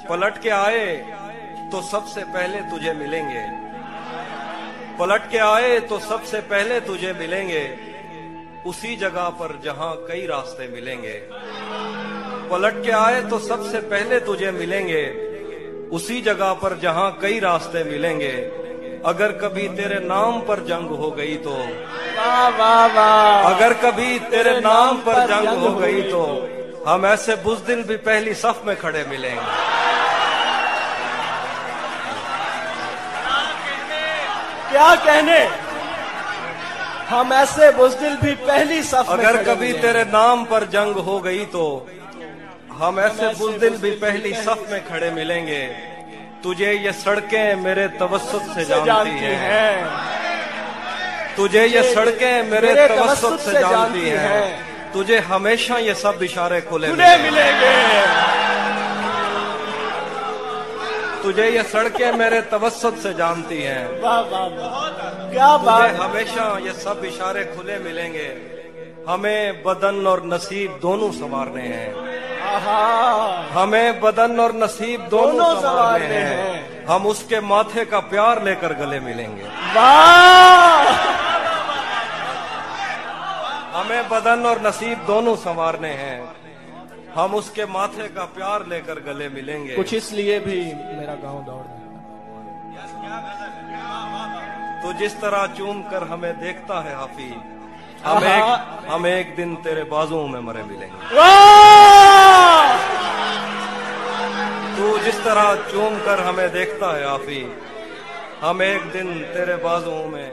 पलट के आए तो सबसे पहले तुझे मिलेंगे, पलट के आए तो सबसे पहले तुझे मिलेंगे, उसी जगह पर जहां कई रास्ते मिलेंगे। पलट के आए तो सबसे पहले तुझे मिलेंगे, उसी जगह पर जहां कई रास्ते मिलेंगे। अगर कभी तेरे नाम पर जंग हो गई तो, वाह वाह वाह, अगर कभी तेरे नाम पर जंग हो गई तो हम ऐसे बुज़दिल भी पहली सफ में खड़े मिलेंगे। क्या कहने, हम ऐसे बुज़दिल भी पहली सफ में अगर खड़े कभी मिलेंगे। तेरे नाम पर जंग हो गई तो हम ऐसे बुज़दिल भी पहली सफ में खड़े मिलेंगे। तुझे ये सड़कें मेरे तवस्सुत से जानती हैं, तुझे ये सड़कें मेरे तवस्सुत से जानती हैं। तुझे हमेशा ये सब इशारे खुले मिलेंगे। तुझे ये सड़कें मेरे तवस्सुत से जानती हैं। वाह वाह वाह, क्या बात। तुझे हमेशा ये सब इशारे खुले मिलेंगे। हमें बदन और नसीब दोनों संवारने हैं, हमें बदन और नसीब दोनों संवारने हैं। हम उसके माथे का प्यार लेकर गले मिलेंगे। वाह, हमें बदन और नसीब दोनों संवारने हैं, हम उसके माथे का प्यार लेकर गले मिलेंगे। कुछ इसलिए भी मेरा गांव दौड़ रहा है। तो जिस तरह चूम कर हमें देखता है हाफिज, हम एक दिन तेरे बाजुओं में मरे मिलेंगे। वाह, तू जिस तरह चूम कर हमें देखता है हाफिज, हम एक दिन तेरे बाजुओं में